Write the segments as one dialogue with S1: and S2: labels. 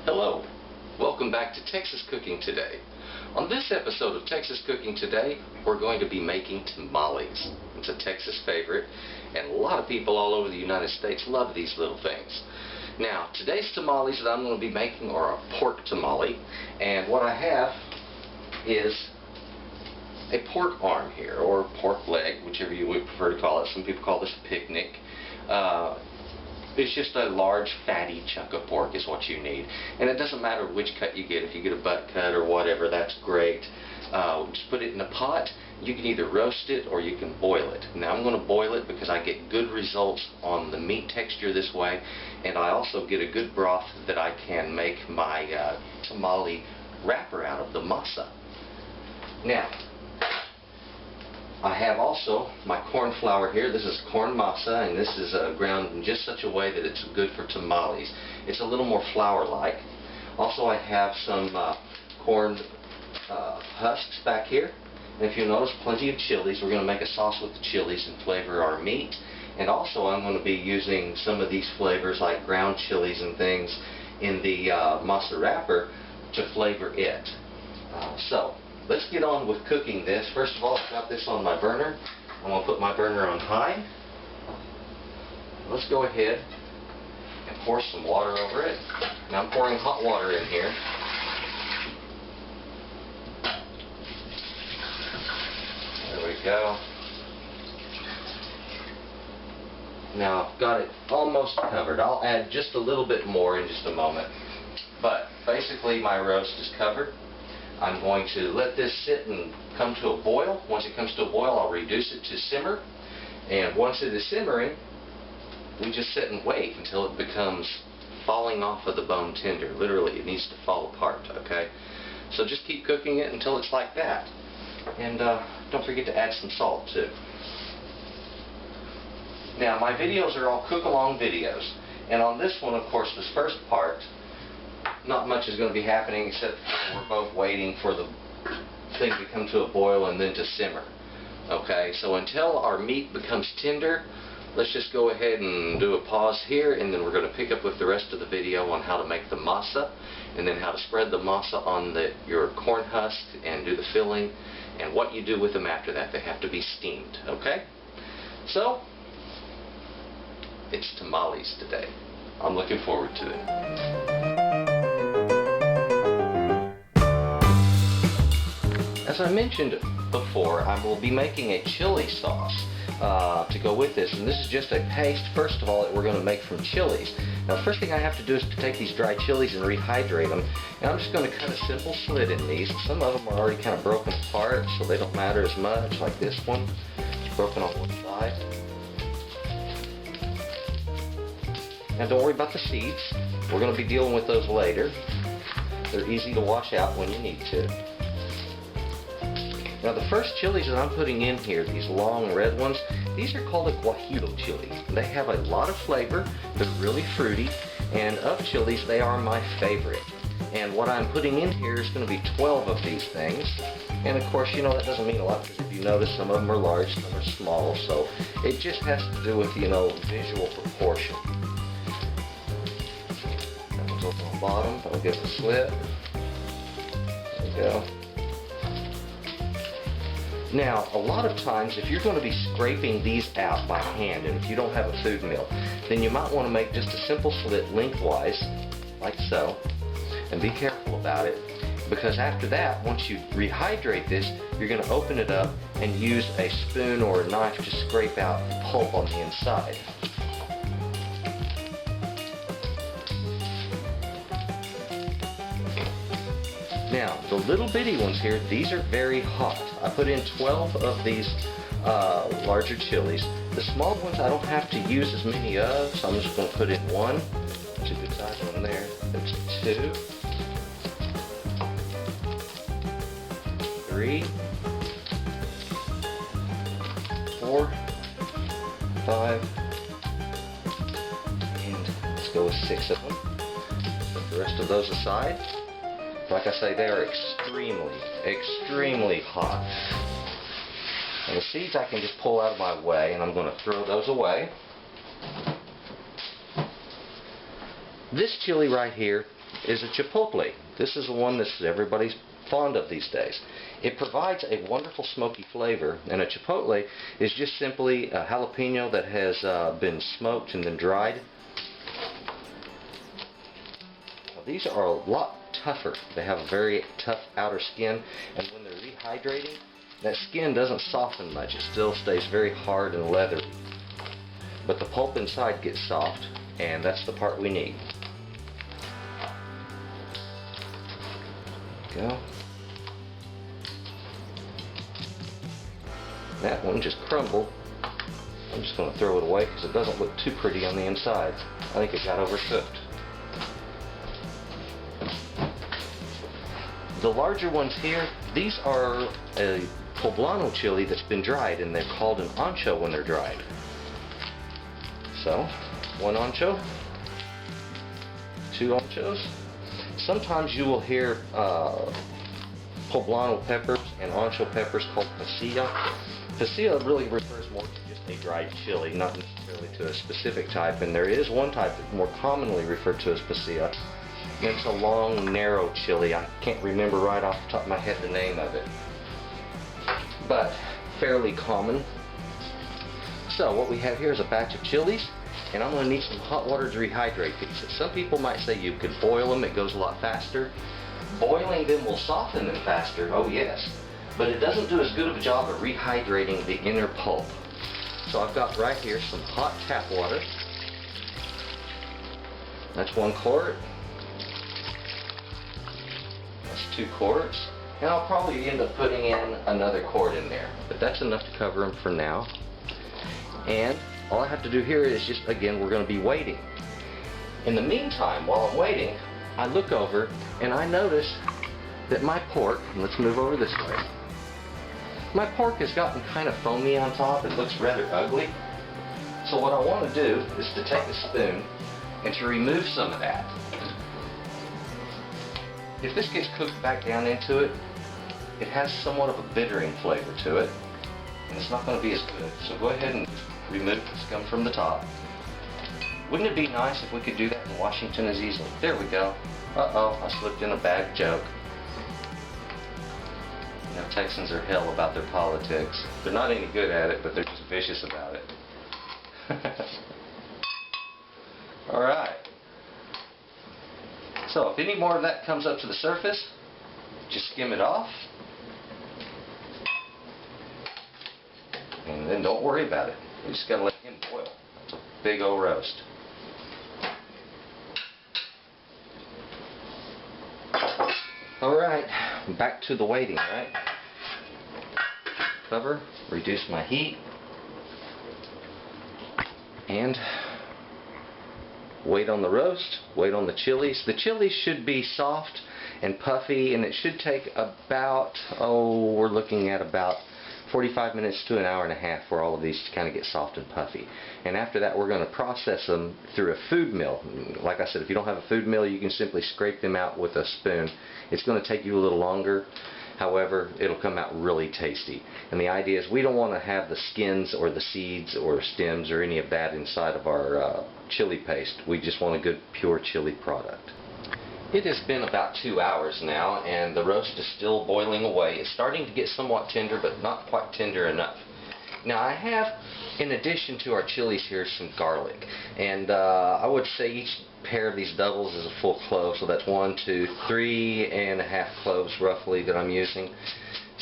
S1: Hello, welcome back to Texas Cooking Today. On this episode of Texas Cooking Today, we're going to be making tamales. It's a Texas favorite, and a lot of people all over the United States love these little things. Now, today's tamales that I'm going to be making are a pork tamale, and what I have is a pork arm here, or pork leg, whichever you would prefer to call it. Some people call this a picnic. It's just a large fatty chunk of pork is what you need, and it doesn't matter which cut you get. If you get a butt cut or whatever, that's great. Just put it in a pot. You can either roast it or you can boil it. Now I'm going to boil it because I get good results on the meat texture this way, and I also get a good broth that I can make my tamale wrapper out of, the masa. Now, I have also my corn flour here. This is corn masa, and this is ground in just such a way that it's good for tamales. It's a little more flour-like. Also, I have some corn husks back here. And if you notice, plenty of chilies. We're going to make a sauce with the chilies and flavor our meat. And also, I'm going to be using some of these flavors like ground chilies and things in the masa wrapper to flavor it. So, let's get on with cooking this. First of all, I've got this on my burner. I'm going to put my burner on high. Let's go ahead and pour some water over it. Now I'm pouring hot water in here. There we go. Now I've got it almost covered. I'll add just a little bit more in just a moment. But basically my roast is covered. I'm going to let this sit and come to a boil. Once it comes to a boil, I'll reduce it to simmer. And once it is simmering, we just sit and wait until it becomes falling off of the bone tender. Literally, it needs to fall apart, okay? So just keep cooking it until it's like that. And don't forget to add some salt, too. Now, my videos are all cook-along videos. And on this one, of course, this first part, not much is going to be happening except we're both waiting for the thing to come to a boil and then to simmer. Okay, so until our meat becomes tender, let's just go ahead and do a pause here, and then we're going to pick up with the rest of the video on how to make the masa, and then how to spread the masa on your corn husk and do the filling, and what you do with them after that. They have to be steamed, okay? So, it's tamales today. I'm looking forward to it. As I mentioned before, I will be making a chili sauce to go with this, and this is just a paste, first of all, that we're going to make from chilies. Now, the first thing I have to do is to take these dry chilies and rehydrate them, and I'm just going to cut a simple slit in these. Some of them are already kind of broken apart, so they don't matter as much, like this one. It's broken on one side. Now, don't worry about the seeds. We're going to be dealing with those later. They're easy to wash out when you need to. Now the first chilies that I'm putting in here, these long red ones, these are called a guajillo chili. They have a lot of flavor, they're really fruity, and of chilies they are my favorite. And what I'm putting in here is going to be 12 of these things. And of course, you know, that doesn't mean a lot, because if you notice, some of them are large, some are small, so it just has to do with, you know, visual proportion. That one's over on the bottom, I'll give it a slit. There we go. Now, a lot of times, if you're going to be scraping these out by hand, and if you don't have a food mill, then you might want to make just a simple slit lengthwise, like so, and be careful about it, because after that, once you rehydrate this, you're going to open it up and use a spoon or a knife to scrape out the pulp on the inside. Now, the little bitty ones here, these are very hot. I put in 12 of these larger chilies. The small ones I don't have to use as many of, so I'm just going to put in one. That's a good size one there. That's 2, 3, 4, 5, and let's go with 6 of them. Put the rest of those aside. Like I say, they are extremely, extremely hot. And the seeds I can just pull out of my way, and I'm going to throw those away. This chili right here is a chipotle. This is the one that everybody's fond of these days. It provides a wonderful smoky flavor, and a chipotle is just simply a jalapeno that has been smoked and then dried. Now, these are a lot tougher. They have a very tough outer skin, and when they're rehydrating, that skin doesn't soften much. It still stays very hard and leathery. But the pulp inside gets soft, and that's the part we need. Go. That one just crumbled. I'm just going to throw it away because it doesn't look too pretty on the inside. I think it got overcooked. The larger ones here, these are a poblano chili that's been dried, and they're called an ancho when they're dried. So, 1 ancho, 2 anchos. Sometimes you will hear poblano peppers and ancho peppers called pasilla. Pasilla really refers more to just a dried chili, not necessarily to a specific type, and there is one type that's more commonly referred to as pasilla. And it's a long, narrow chili. I can't remember right off the top of my head the name of it, but fairly common. So what we have here is a batch of chilies, and I'm going to need some hot water to rehydrate these. Some people might say you could boil them, it goes a lot faster. Boiling them will soften them faster, oh yes, but it doesn't do as good of a job of rehydrating the inner pulp. So I've got right here some hot tap water. That's 1 quart. That's 2 quarts. And I'll probably end up putting in another quart in there, but that's enough to cover them for now. And all I have to do here is just, again, we're going to be waiting. In the meantime, while I'm waiting, I look over and I notice that my pork, and let's move over this way, my pork has gotten kind of foamy on top. It looks rather ugly. So what I want to do is to take a spoon and to remove some of that. If this gets cooked back down into it, it has somewhat of a bittering flavor to it, and it's not going to be as good. So go ahead and remove the scum from the top. Wouldn't it be nice if we could do that in Washington as easily? There we go. Uh-oh, I slipped in a bad joke. You know, Texans are hell about their politics. They're not any good at it, but they're just vicious about it. Alright. So if any more of that comes up to the surface, just skim it off. And then don't worry about it. We just gotta let him boil. It's a big old roast. Alright, back to the waiting, right? Cover, reduce my heat, and wait on the roast, wait on the chilies. The chilies should be soft and puffy, and it should take about, we're looking at about 45 minutes to an hour and a half for all of these to kind of get soft and puffy. And after that, we're going to process them through a food mill. Like I said, if you don't have a food mill, you can simply scrape them out with a spoon. It's going to take you a little longer. However, it'll come out really tasty. And the idea is we don't want to have the skins or the seeds or stems or any of that inside of our chili paste. We just want a good pure chili product. It has been about 2 hours now, and the roast is still boiling away. It's starting to get somewhat tender, but not quite tender enough. Now I have, in addition to our chilies here, some garlic. And I would say each pair of these doubles is a full clove, so that's 1, 2, 3.5 cloves roughly that I'm using.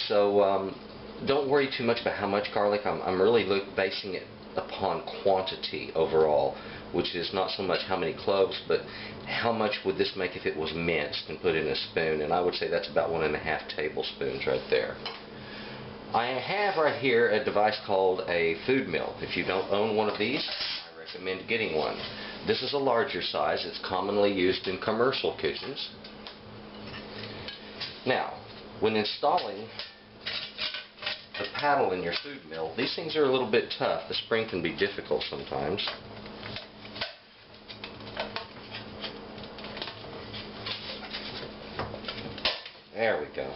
S1: So don't worry too much about how much garlic. I'm really basing it upon quantity overall, which is not so much how many cloves, but how much would this make if it was minced and put in a spoon. And I would say that's about 1.5 tablespoons right there. I have right here a device called a food mill. If you don't own one of these, I recommend getting one. This is a larger size. It's commonly used in commercial kitchens. Now, when installing the paddle in your food mill, these things are a little bit tough. The spring can be difficult sometimes. There we go.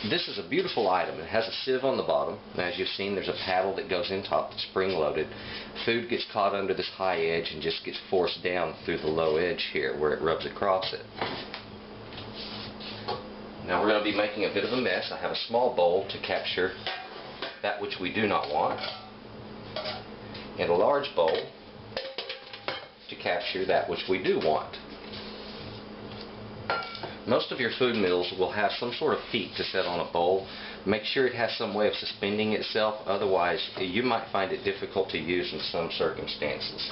S1: This is a beautiful item. It has a sieve on the bottom, and as you've seen, there's a paddle that goes in top that's spring-loaded. Food gets caught under this high edge and just gets forced down through the low edge here where it rubs across it. Now we're going to be making a bit of a mess. I have a small bowl to capture that which we do not want, and a large bowl to capture that which we do want. Most of your food meals will have some sort of feet to set on a bowl. Make sure it has some way of suspending itself, otherwise you might find it difficult to use in some circumstances.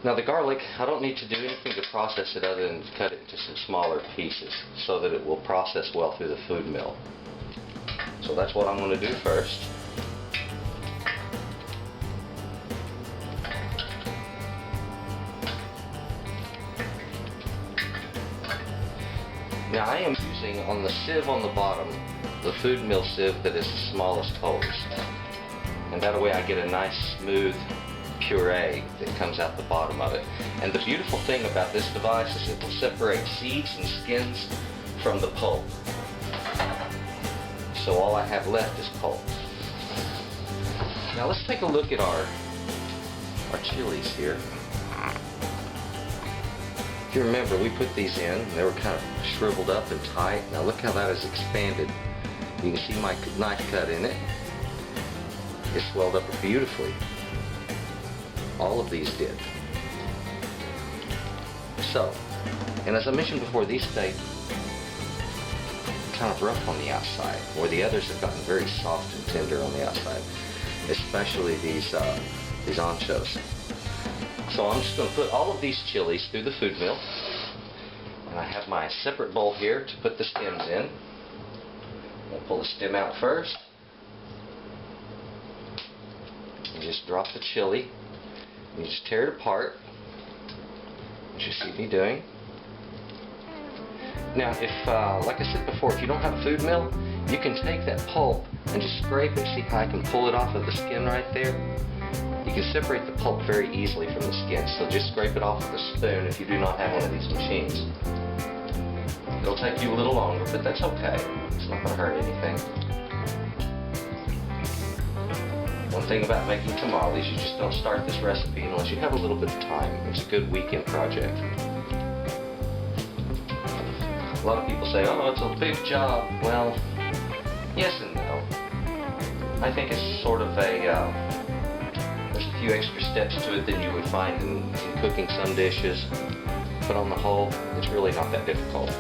S1: Now the garlic, I don't need to do anything to process it other than cut it into some smaller pieces so that it will process well through the food mill. So that's what I'm going to do first. Now I am using on the sieve on the bottom, the food mill sieve that is the smallest holes. And that way I get a nice smooth puree that comes out the bottom of it. And the beautiful thing about this device is it will separate seeds and skins from the pulp. So all I have left is pulp. Now let's take a look at our chilies here. If you remember, we put these in, and they were kind of shriveled up and tight. Now look how that has expanded. You can see my knife cut in it. It swelled up beautifully. All of these did. So, and as I mentioned before, these stay kind of rough on the outside, where the others have gotten very soft and tender on the outside, especially these anchos. So I'm just going to put all of these chilies through the food mill, and I have my separate bowl here to put the stems in. I'll pull the stem out first, and just drop the chili, and you just tear it apart, as you see me doing. Now if, like I said before, if you don't have a food mill, you can take that pulp and just scrape it. See how I can pull it off of the skin right there? You can separate the pulp very easily from the skin, so just scrape it off with a spoon if you do not have one of these machines. It'll take you a little longer, but that's okay. It's not going to hurt anything. One thing about making tamales, you just don't start this recipe unless you have a little bit of time. It's a good weekend project. A lot of people say, oh, it's a big job. Well, yes and no. I think it's sort of a... there's a few extra steps to it than you would find in cooking some dishes, but on the whole, it's really not that difficult.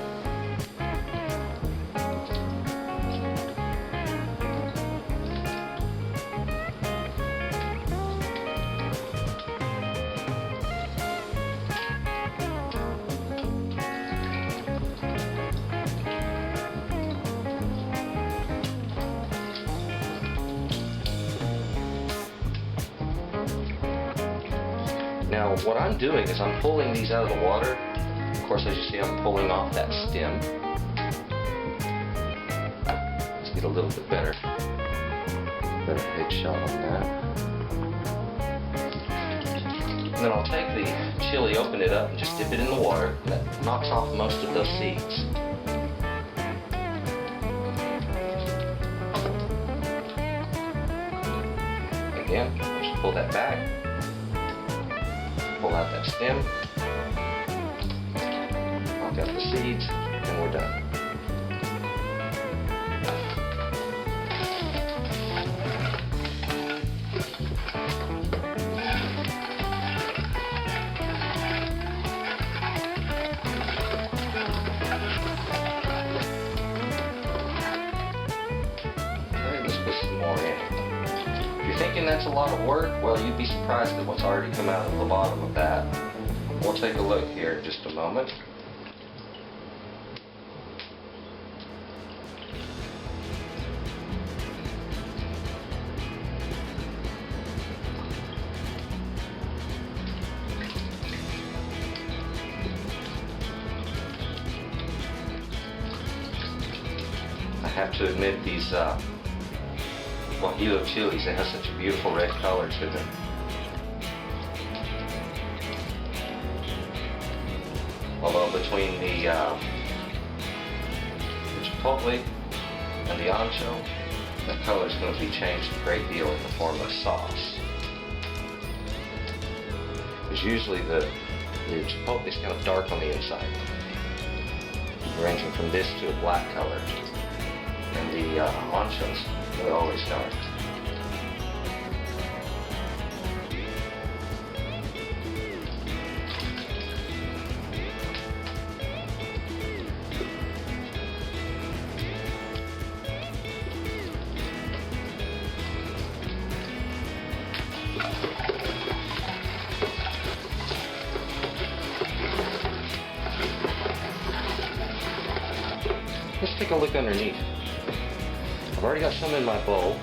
S1: Now what I'm doing is I'm pulling these out of the water. Of course, as you see, I'm pulling off that stem. Let's get a little bit better head shot on that. And then I'll take the chili, open it up, and just dip it in the water. That knocks off most of those seeds. Again, just pull that back. Pull out that stem, knock out the seeds, and we're done. Alright, let's put some more in. If you're thinking that's a lot of work, well, you'd be surprised at what's already come out of the bottom of that. We'll take a look here in just a moment. I have to admit, these guajillo chilies, they have such a beautiful red color to them. Although between the chipotle and the ancho, that color is going to be changed a great deal in the form of sauce. Because usually the chipotle is kind of dark on the inside, ranging from this to a black color, and the anchos are always dark. Let's take a look underneath. I've already got some in my bowl,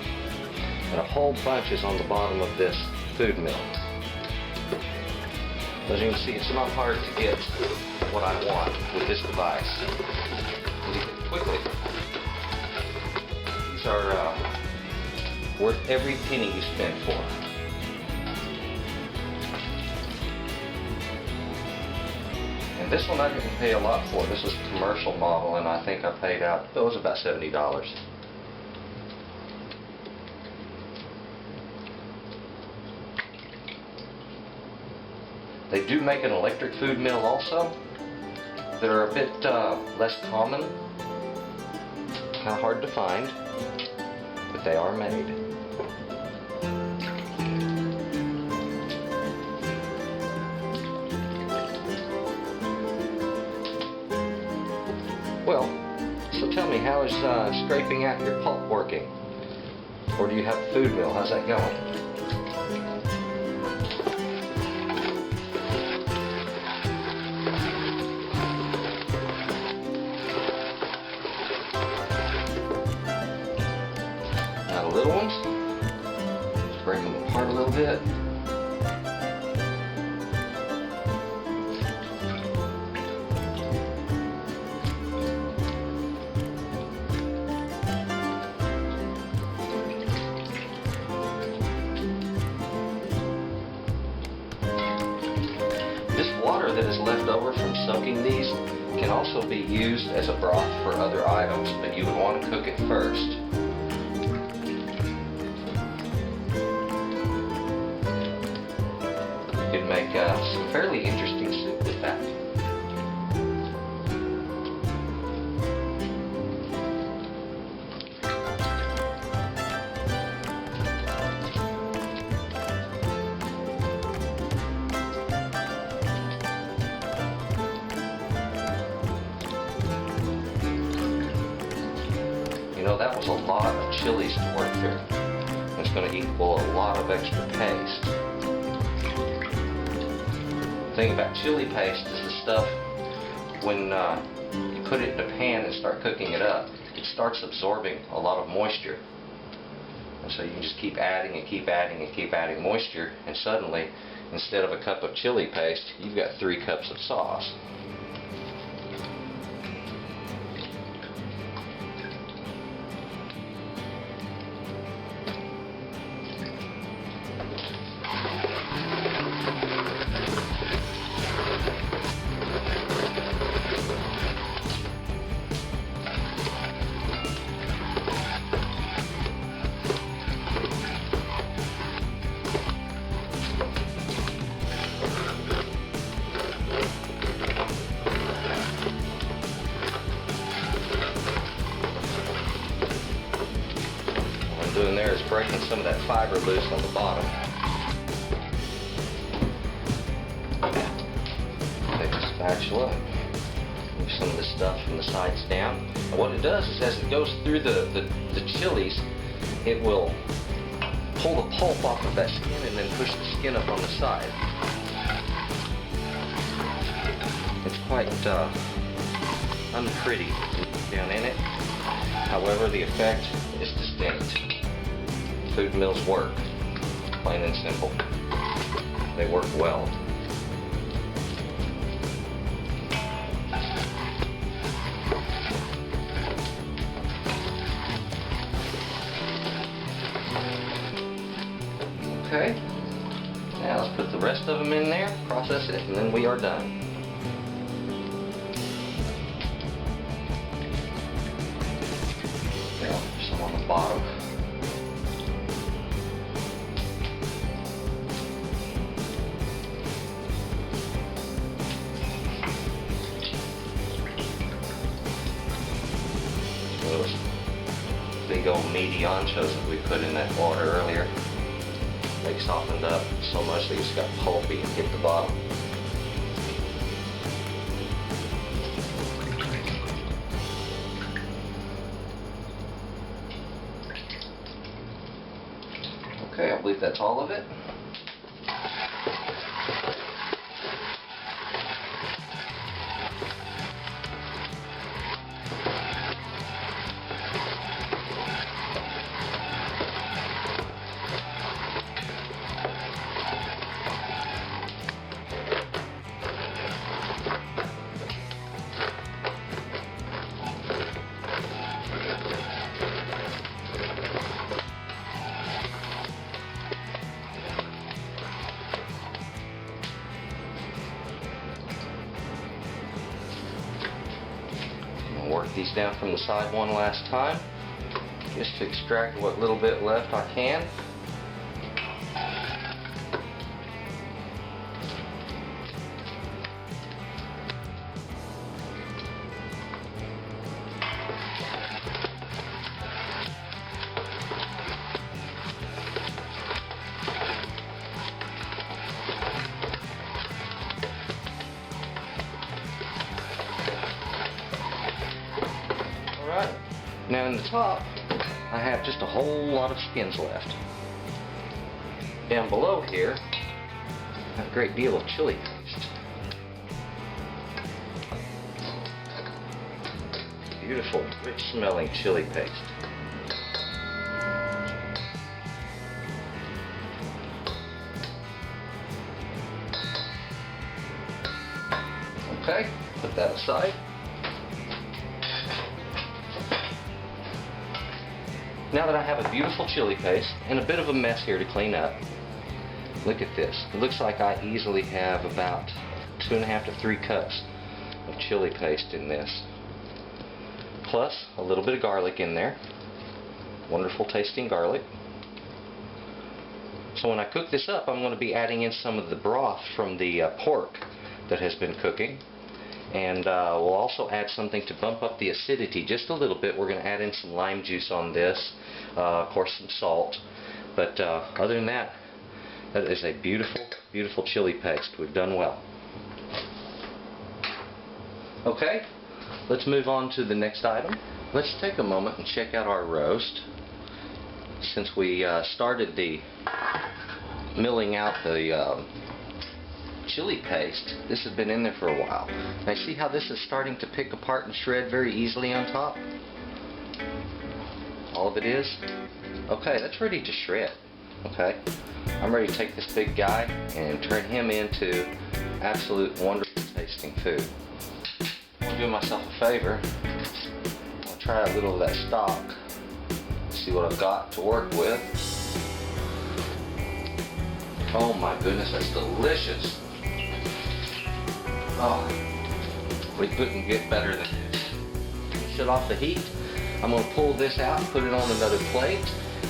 S1: and a whole bunch is on the bottom of this food mill. As you can see, it's not hard to get what I want with this device. You get it quickly. These are worth every penny you spend for. And this one I didn't pay a lot for. This was a commercial model, and I think I paid out, it was about $70. They do make an electric food mill also. They're a bit less common, kind of hard to find, but they are made. Well, so tell me, how is scraping out your pulp working? Or do you have a food mill? How's that going? Now the little ones, just break them apart a little bit. Water that is left over from soaking these can also be used as a broth for other items, but you would want to cook it first. You could make some fairly interesting soup with that. You know, that was a lot of chilies to work through. It's going to equal a lot of extra paste. The thing about chili paste is the stuff, when you put it in a pan and start cooking it up, it starts absorbing a lot of moisture. And so you can just keep adding and keep adding and keep adding moisture, and suddenly, instead of a cup of chili paste, you've got 3 cups of sauce. Doing there is breaking some of that fiber loose on the bottom. Take the spatula, move some of the stuff from the sides down. And what it does is, as it goes through the chilies, it will pull the pulp off of that skin and then push the skin up on the side. It's quite unpretty down in it. However, the effect is distinct. Food mills work, plain and simple. They work well. Okay, now let's put the rest of them in there, process it, and then we are done. Now, the bottom. Those big old meaty anchos that we put in that water earlier, they softened up so much they just got pulpy and hit the bottom. Okay, I believe that's all of it. Work these down from the side one last time, just to extract what little bit left I can. Now in the top, I have just a whole lot of skins left. Down below here, I have a great deal of chili paste. Beautiful, rich smelling chili paste. Okay, put that aside. Now that I have a beautiful chili paste and a bit of a mess here to clean up, look at this. It looks like I easily have about 2.5 to 3 cups of chili paste in this. Plus a little bit of garlic in there. Wonderful tasting garlic. So when I cook this up, I'm going to be adding in some of the broth from the pork that has been cooking. And we'll also add something to bump up the acidity just a little bit. We're going to add in some lime juice on this, of course some salt. But other than that, that is a beautiful, beautiful chili paste. We've done well. Okay, let's move on to the next item. Let's take a moment and check out our roast. Since we started the milling out the chili paste, this has been in there for a while. Now see how this is starting to pick apart and shred very easily on top? All of it is? Okay, that's ready to shred. Okay, I'm ready to take this big guy and turn him into absolute wonderful tasting food. I'm going to do myself a favor. I'll try a little of that stock. See what I've got to work with. Oh my goodness, that's delicious. Oh, we couldn't get better than this. Shut off the heat. I'm going to pull this out and put it on another plate.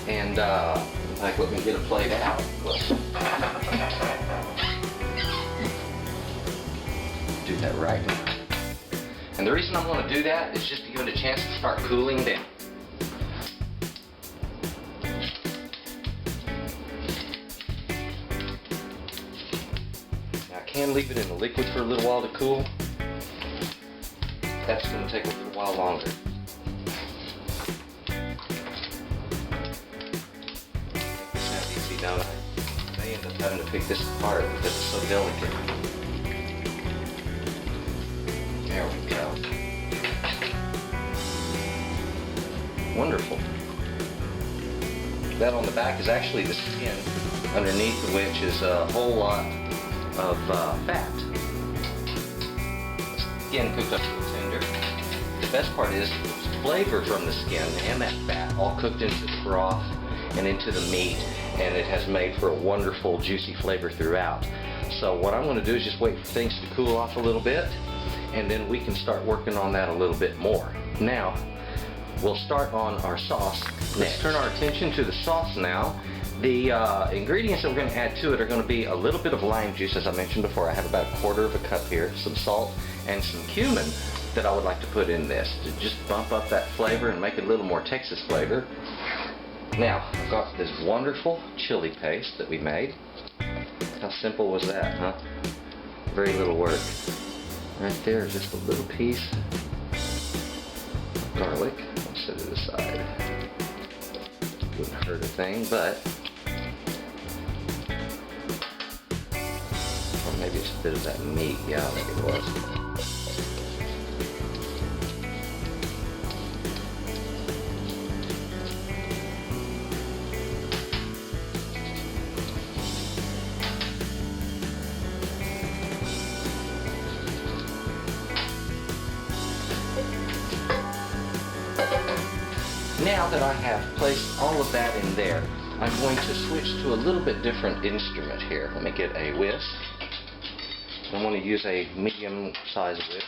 S1: And in fact, let me get a plate out. Do that right now. And the reason I'm going to do that is just to give it a chance to start cooling down. Can leave it in the liquid for a little while to cool. That's going to take a little while longer. It's not easy now. I may end up having to pick this apart because it's so delicate. There we go. Wonderful. That on the back is actually the skin, underneath which is a whole lot of fat. Skin cooked up to a tender. The best part is the flavor from the skin and that fat all cooked into the broth and into the meat, and it has made for a wonderful juicy flavor throughout. So what I'm going to do is just wait for things to cool off a little bit, and then we can start working on that a little bit more. Now, we'll start on our sauce next. Let's turn our attention to the sauce now. The ingredients that we're going to add to it are going to be a little bit of lime juice, as I mentioned before. I have about 1/4 of a cup here, some salt, and some cumin that I would like to put in this to just bump up that flavor and make it a little more Texas flavor. Now, I've got this wonderful chili paste that we made. How simple was that, huh? Very little work. Right there, just a little piece of garlic. I'll set it aside. Wouldn't hurt a thing, but or maybe it's a bit of that meat. Yeah, I think it was. Now that I have placed all of that in there, I'm going to switch to a little bit different instrument here. Let me get a whisk. I want to use a medium-sized whisk,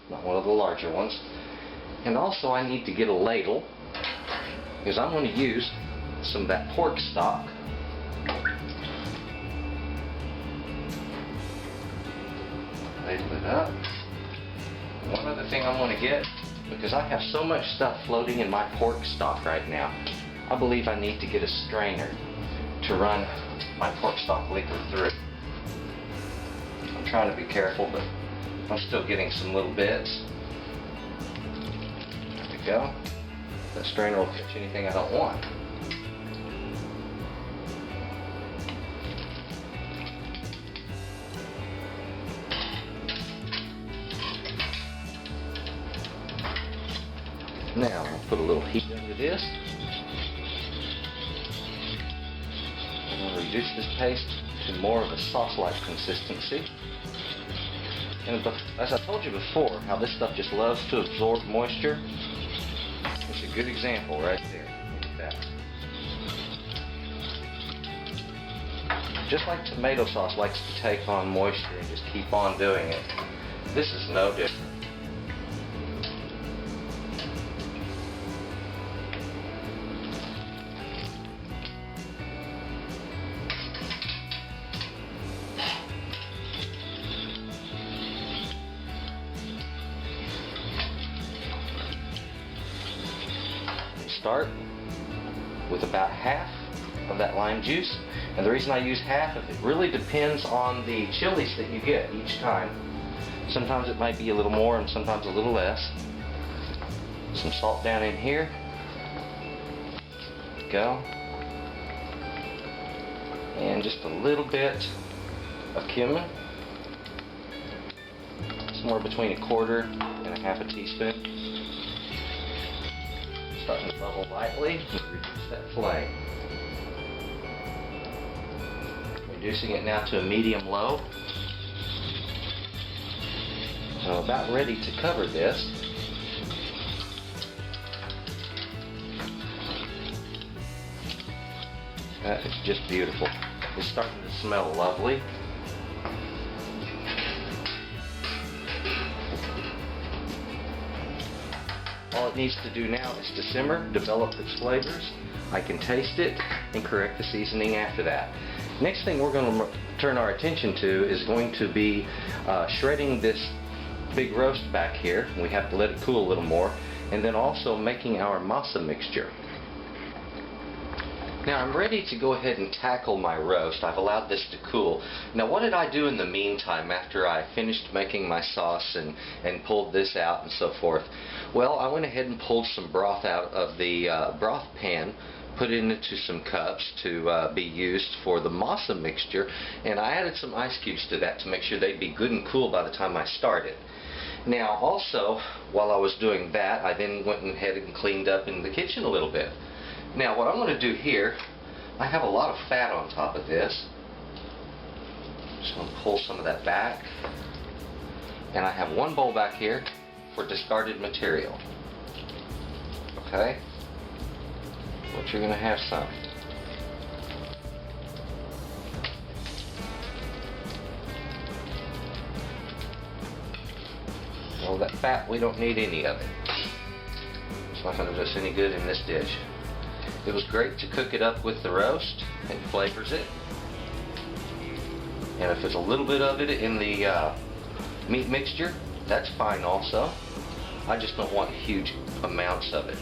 S1: not one of the larger ones. And also I need to get a ladle, because I'm going to use some of that pork stock. Ladle it up. One other thing I'm going to get, because I have so much stuff floating in my pork stock right now, I believe I need to get a strainer to run my pork stock liquid through. I'm trying to be careful, but I'm still getting some little bits. There we go. That strainer will catch anything I don't want. Now, I'll put a little heat under this. I'm going to reduce this paste to more of a sauce-like consistency. And as I told you before, how this stuff just loves to absorb moisture. It's a good example right there. Look at that. Just like tomato sauce likes to take on moisture and just keep on doing it, this is no different. Start with about half of that lime juice, and the reason I use half of it really depends on the chilies that you get each time. Sometimes it might be a little more and sometimes a little less. Some salt down in here. There we go. And just a little bit of cumin. Somewhere between 1/4 and a half a teaspoon. Starting to bubble lightly, reduce that flame. Reducing it now to a medium-low. I'm about ready to cover this. That is just beautiful. It's starting to smell lovely. All it needs to do now is to simmer, develop its flavors. I can taste it and correct the seasoning after that. Next thing we're going to turn our attention to is going to be shredding this big roast back here. We have to let it cool a little more, and then also making our masa mixture. Now I'm ready to go ahead and tackle my roast. I've allowed this to cool. Now what did I do in the meantime after I finished making my sauce and pulled this out and so forth? Well, I went ahead and pulled some broth out of the broth pan, put it into some cups to be used for the masa mixture, and I added some ice cubes to that to make sure they'd be good and cool by the time I started. Now also, while I was doing that, I then went ahead and cleaned up in the kitchen a little bit. Now what I'm going to do here, I have a lot of fat on top of this. Just going to pull some of that back. And I have one bowl back here for discarded material. Okay? But you're going to have some. All that fat, we don't need any of it. It's not going to do us any good in this dish. It was great to cook it up with the roast. It flavors it. And if there's a little bit of it in the meat mixture, that's fine also. I just don't want huge amounts of it.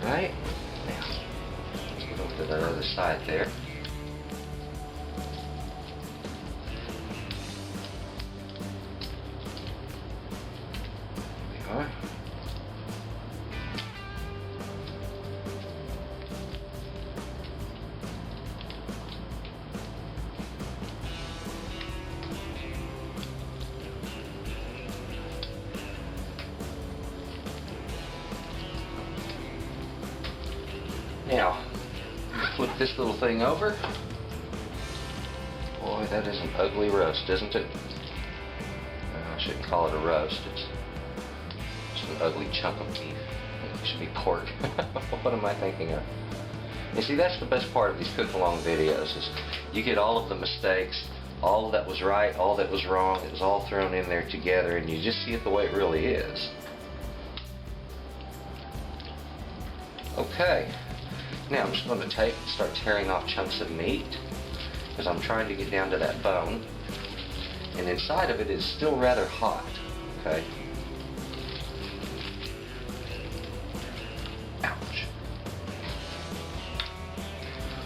S1: Alright, now let's get over to that other side there. There we are. Now, flip this little thing over. Boy, that is an ugly roast, isn't it? I shouldn't call it a roast. It's an ugly chunk of beef. It should be pork. What am I thinking of? You see, that's the best part of these cook-along videos, is you get all of the mistakes, all that was right, all that was wrong. It was all thrown in there together, and you just see it the way it really is. Okay. Now I'm just going to start tearing off chunks of meat, because I'm trying to get down to that bone, and inside of it is still rather hot. Okay. Ouch.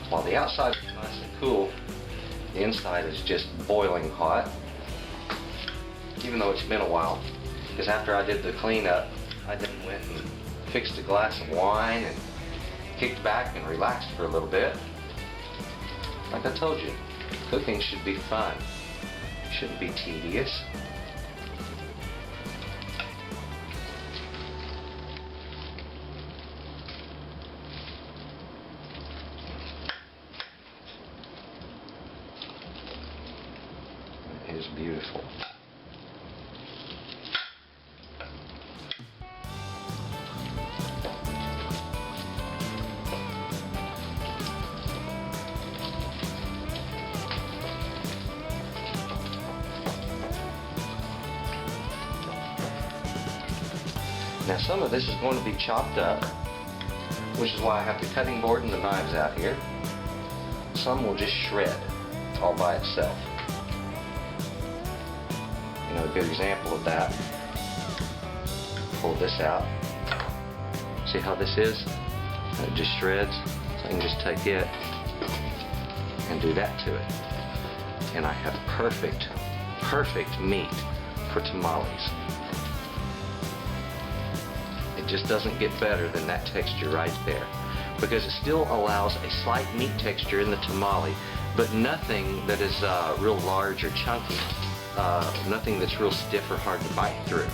S1: While the outside is nice and cool, the inside is just boiling hot, even though it's been a while. Because after I did the cleanup, I then went and fixed a glass of wine and kicked back and relaxed for a little bit. Like I told you, cooking should be fun. It shouldn't be tedious. It is beautiful. Now some of this is going to be chopped up, which is why I have the cutting board and the knives out here. Some will just shred all by itself. You know, a good example of that, pull this out. See how this is? It just shreds, so I can just take it and do that to it. And I have perfect meat for tamales. It just doesn't get better than that texture right there, because it still allows a slight meat texture in the tamale, but nothing that is real large or chunky, nothing that's real stiff or hard to bite through.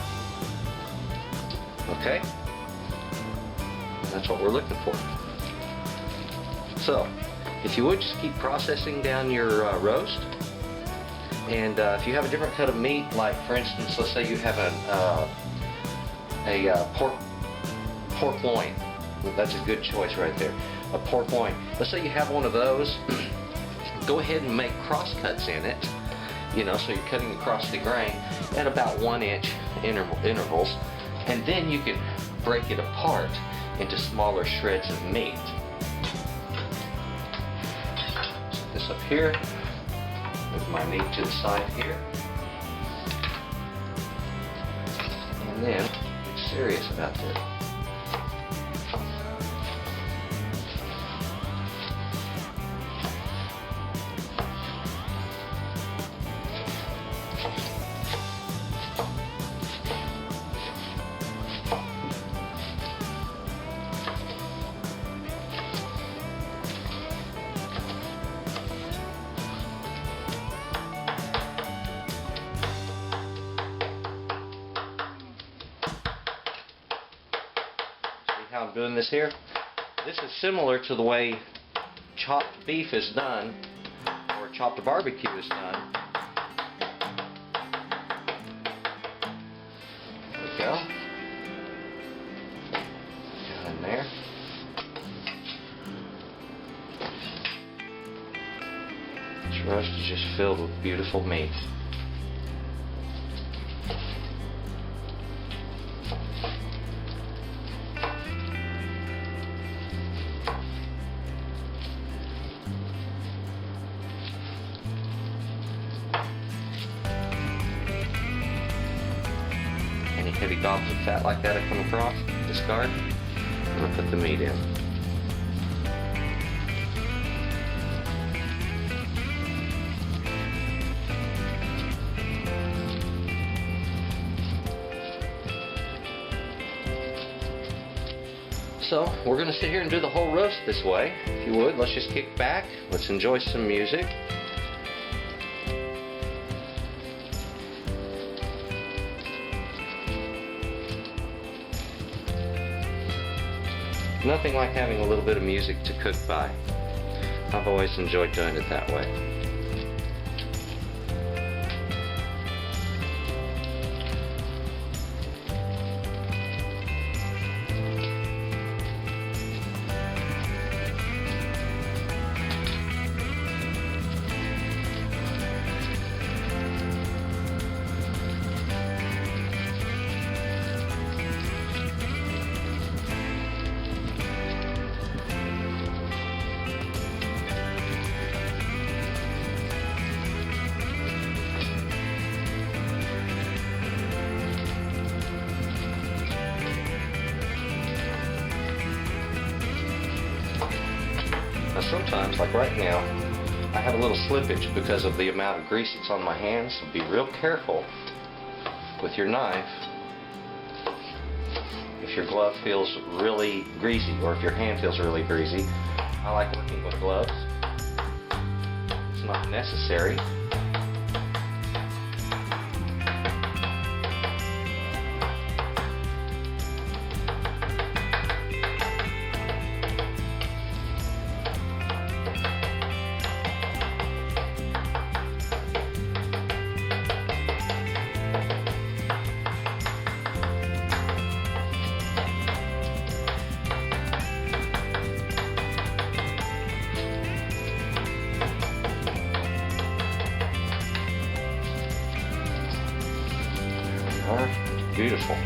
S1: Okay? That's what we're looking for. So, if you would, just keep processing down your roast, and if you have a different cut of meat, like for instance, let's say you have a pork loin. That's a good choice right there. A pork loin. Let's say you have one of those. Go ahead and make cross cuts in it. You know, so you're cutting across the grain at about 1 inch intervals, and then you can break it apart into smaller shreds of meat. Set this up here. Move my meat to the side here, and then get serious about this. How I'm doing this here. This is similar to the way chopped beef is done, or chopped barbecue is done. There we go. Down in there. roast is just filled with beautiful meat. Any heavy gobs of fat like that I come across, discard. I'm going to put the meat in. So we're going to sit here and do the whole roast this way. If you would, let's just kick back. Let's enjoy some music. Nothing like having a little bit of music to cook by. I've always enjoyed doing it that way. Sometimes, like right now, I have a little slippage because of the amount of grease that's on my hands. So be real careful with your knife if your glove feels really greasy or if your hand feels really greasy. I like working with gloves. It's not necessary. Beautiful.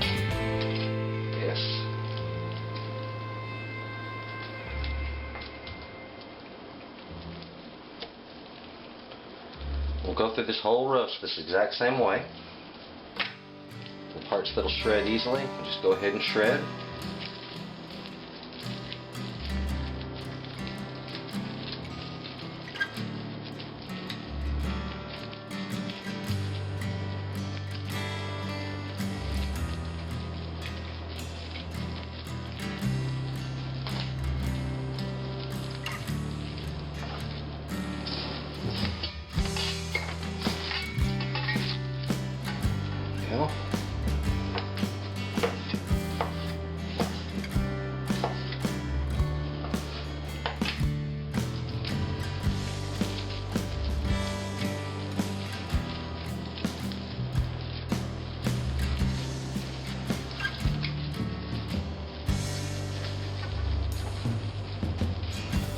S1: Yes. We'll go through this whole roast this exact same way. The parts that'll shred easily, we'll just go ahead and shred.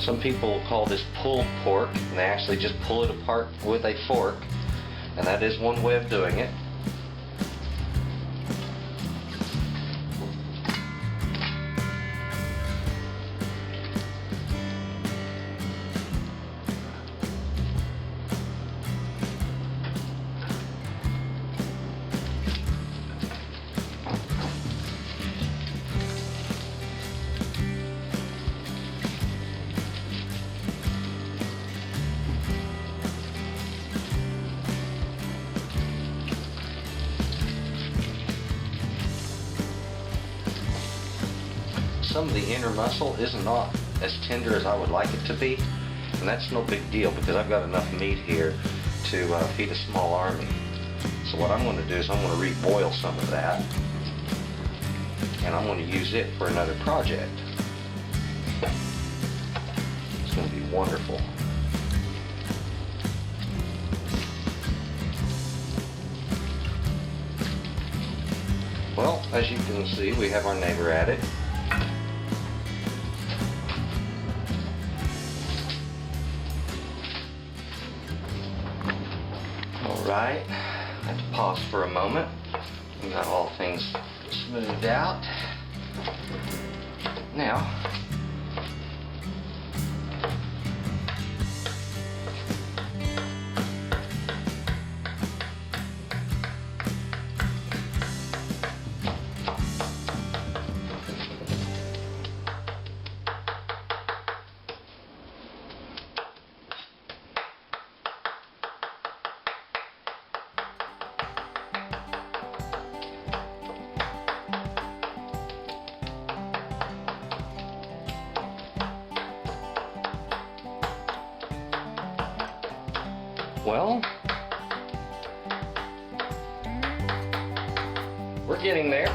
S1: Some people call this pulled pork, and they actually just pull it apart with a fork, and that is one way of doing it. Some of the inner muscle is not as tender as I would like it to be, and that's no big deal because I've got enough meat here to feed a small army. So what I'm going to do is I'm going to reboil some of that, and I'm going to use it for another project. It's going to be wonderful. Well, as you can see, we have our neighbor at it. Alright, I have to pause for a moment. We got all things smoothed out. Now, well, we're getting there.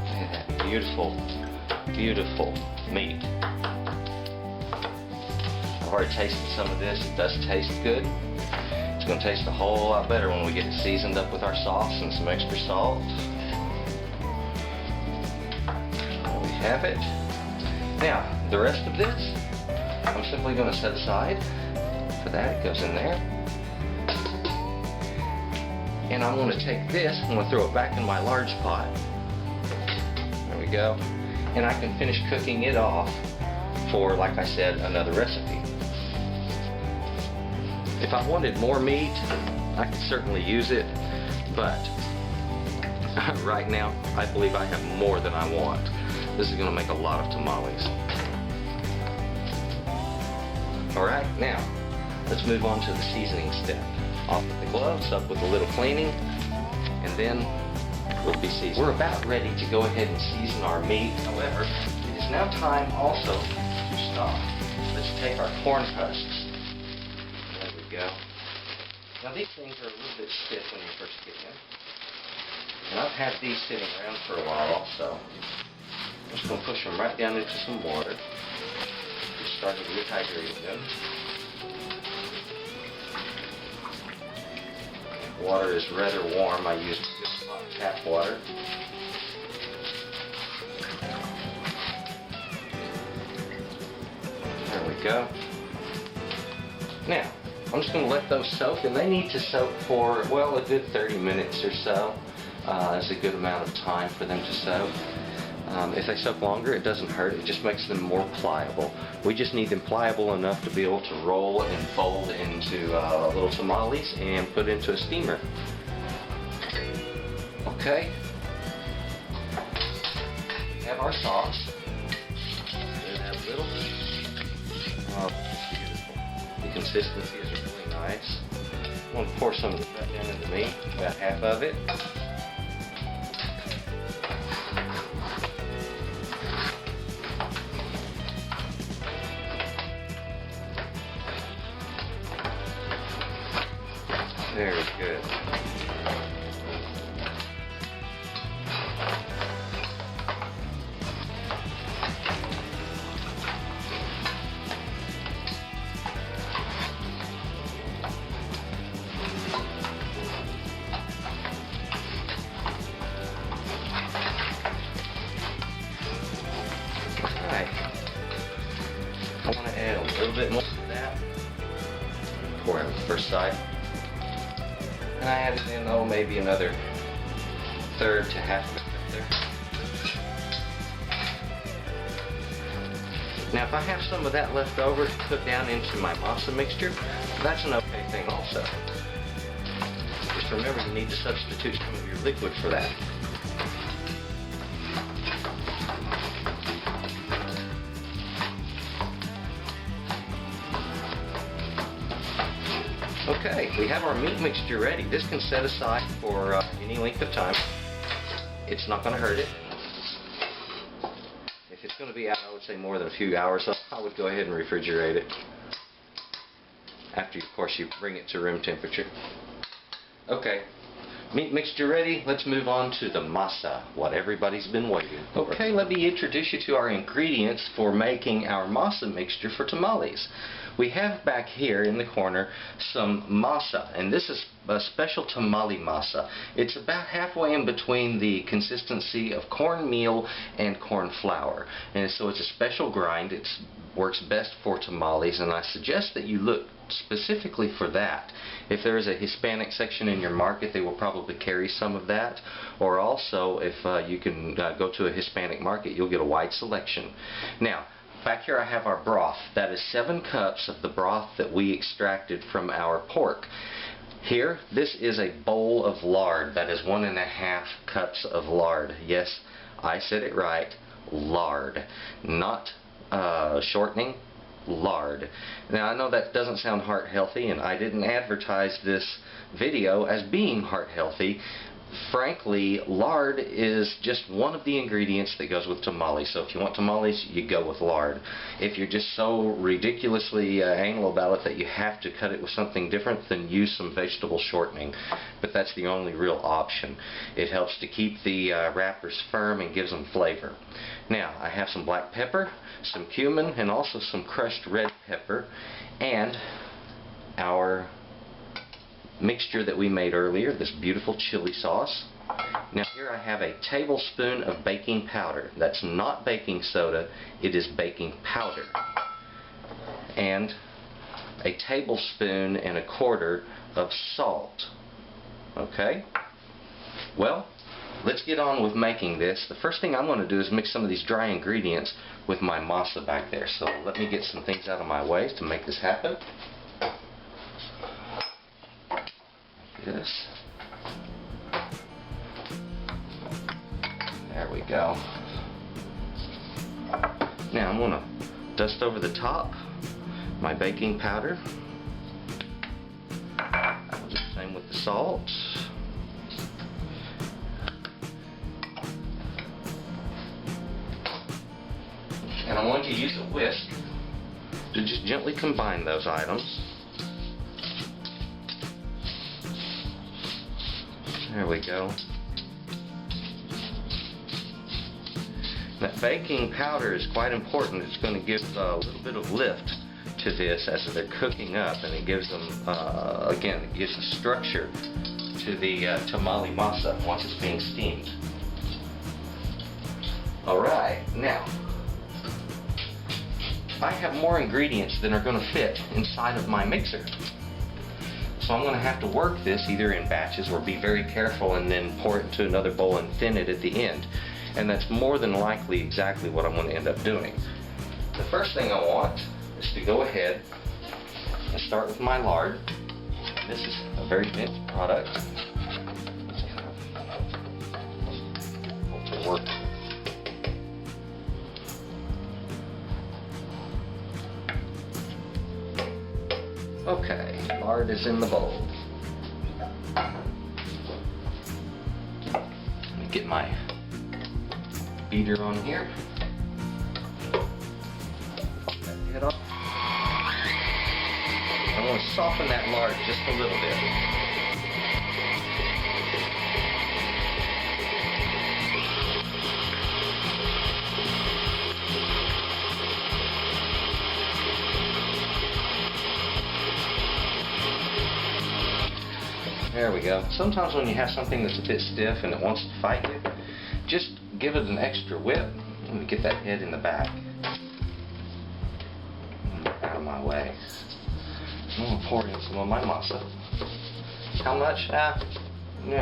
S1: Look at that beautiful, beautiful meat. I've already tasted some of this. It does taste good. It's going to taste a whole lot better when we get it seasoned up with our sauce and some extra salt. Have it. Now, the rest of this, I'm simply going to set aside. For that, it goes in there. And I'm going to take this, I'm going to throw it back in my large pot. There we go. And I can finish cooking it off for, like I said, another recipe. If I wanted more meat, I could certainly use it, but right now, I believe I have more than I want. This is going to make a lot of tamales. Alright, now, let's move on to the seasoning step. Off with the gloves, up with a little cleaning, and then we'll be seasoning. We're about ready to go ahead and season our meat. However, it is now time also to stop. Let's take our corn husks. There we go. Now these things are a little bit stiff when you first get them. And I've had these sitting around for a while also. I'm just going to push them right down into some water. Just starting to rehydrate them. Water is rather warm. I use just hot tap water. There we go. Now, I'm just going to let those soak, and they need to soak for, well, a good 30 minutes or so. Is a good amount of time for them to soak. If they soak longer, it doesn't hurt. It just makes them more pliable. We just need them pliable enough to be able to roll and fold into little tamales and put into a steamer. Okay. We have our sauce. That little. Oh, beautiful. The consistency is really nice. I'm going to pour some of that down into the meat, about half of it. Very good. Alright. I want to add a little bit more of that. Pour out the first side. And I added in, oh, maybe another third to half of it there. Now, if I have some of that left over to put down into my masa mixture, that's an okay thing also. Just remember, you need to substitute some of your liquid for that. Okay, we have our meat mixture ready. This can set aside for any length of time. It's not going to hurt it. If it's going to be out, I would say more than a few hours, so I would go ahead and refrigerate it. After, of course, you bring it to room temperature. Okay, Meat mixture ready. Let's move on to the masa, what everybody's been waiting for. Okay, let me introduce you to our ingredients for making our masa mixture for tamales. We have back here in the corner some masa, and this is a special tamale masa. It's about halfway in between the consistency of cornmeal and corn flour, and so it's a special grind. It works best for tamales, and I suggest that you look specifically for that. If there is a Hispanic section in your market, they will probably carry some of that, or also if you can go to a Hispanic market, you'll get a wide selection. Now, back here I have our broth. That is 7 cups of the broth that we extracted from our pork. Here, this is a bowl of lard. That is 1.5 cups of lard. Yes, I said it right. Lard. Not shortening. Lard. Now, I know that doesn't sound heart healthy, and I didn't advertise this video as being heart healthy. Frankly, lard is just one of the ingredients that goes with tamales. So if you want tamales, you go with lard. If you're just so ridiculously anal about it that you have to cut it with something different, then use some vegetable shortening. But that's the only real option. It helps to keep the wrappers firm and gives them flavor. Now, I have some black pepper, some cumin, and also some crushed red pepper, and our mixture that we made earlier, this beautiful chili sauce. Now here I have a tablespoon of baking powder. That's not baking soda, it is baking powder. And a tablespoon and 1/4 of salt. Okay? Well, let's get on with making this. The first thing I'm going to do is mix some of these dry ingredients with my masa back there. So let me get some things out of my way to make this happen. This. There we go. Now I'm going to dust over the top my baking powder. I'll do the same with the salt. And I'm going to use a whisk to just gently combine those items. There we go. That baking powder is quite important. It's going to give a little bit of lift to this as they're cooking up, and it gives them, again, it gives a structure to the tamale masa once it's being steamed. Alright, now, I have more ingredients than are going to fit inside of my mixer. So I'm going to have to work this either in batches or be very careful and then pour it into another bowl and thin it at the end. And that's more than likely exactly what I'm going to end up doing. The first thing I want is to go ahead and start with my lard. This is a very dense product. Hopefully work. Okay, lard is in the bowl. Let me get my beater on here. Pop that head off. I want to soften that lard just a little bit. There we go. Sometimes when you have something that's a bit stiff and it wants to fight you, just give it an extra whip. Let me get that head in the back. Out of my way. I'm going to pour in some of my masa. How much?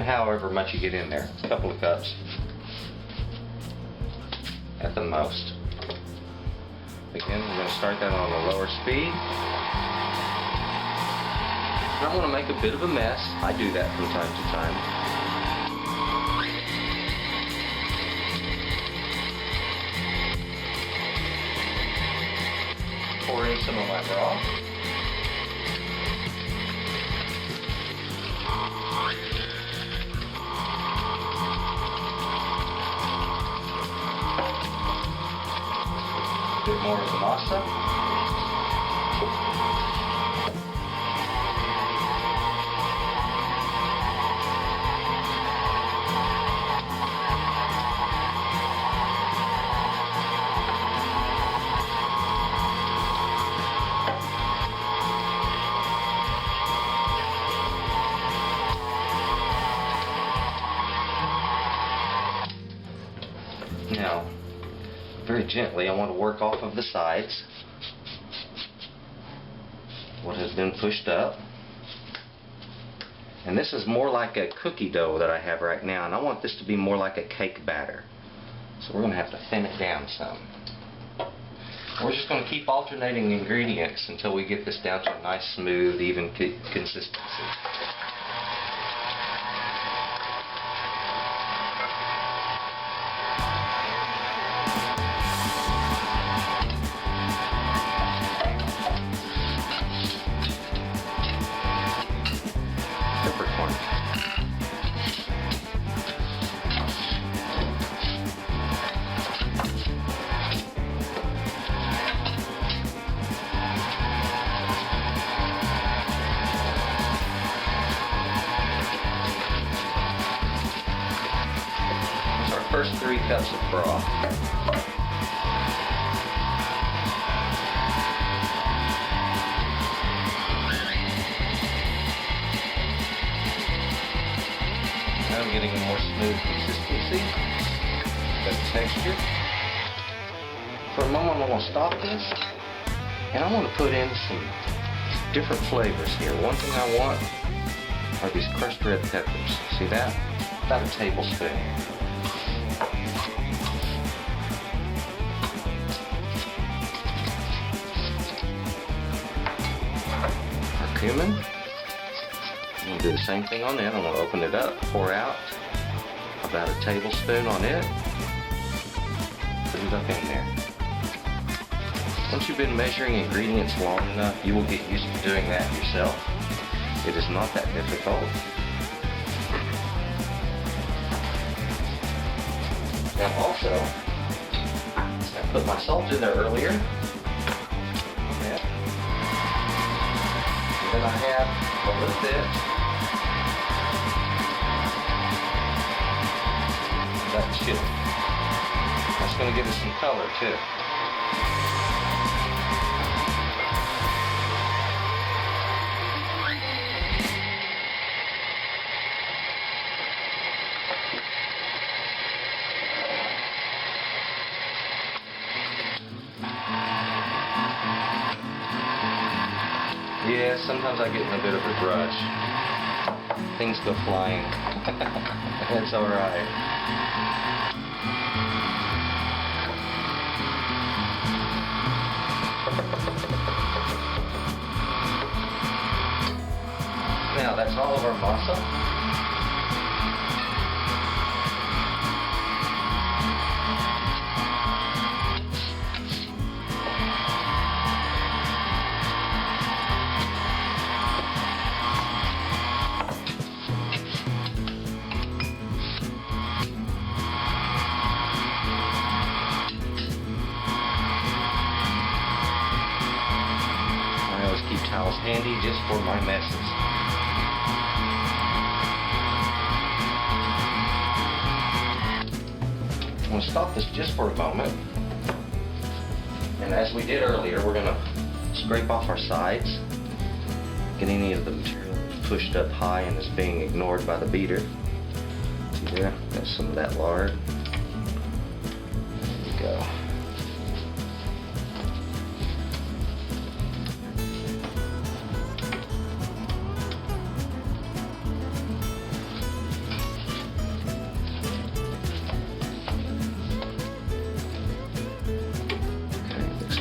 S1: However much you get in there. A couple of cups. At the most. Again, we're going to start that on a lower speed. I want to make a bit of a mess. I do that from time to time. Pour in some of my broth. A bit more of the masa. Now, very gently, I want to work off of the sides what has been pushed up. And this is more like a cookie dough that I have right now, and I want this to be more like a cake batter. So we're going to have to thin it down some. We're just going to keep alternating the ingredients until we get this down to a nice, smooth, even consistency. Peppercorn. First 3 cups of broth. Now I'm getting a more smooth consistency, better texture. For a moment I'm going to stop this, and I want to put in some different flavors here. One thing I want are these crushed red peppers. See that? About a tablespoon. Cumin. I'm going to do the same thing on that. I'm going to open it up, pour out about a tablespoon on it, put it up in there. Once you've been measuring ingredients long enough, you will get used to doing that yourself. It is not that difficult. Now also, I put my salt in there earlier. And I have a little bit of that chili. That's going to give us some color too. Yeah, sometimes I get in a bit of a rush. Things go flying. That's alright. Now that's all of our masa. Keep towels handy just for my messes. I'm going to stop this just for a moment. And as we did earlier, we're going to scrape off our sides. Get any of the material pushed up high and is being ignored by the beater. See there? Got some of that lard. There we go.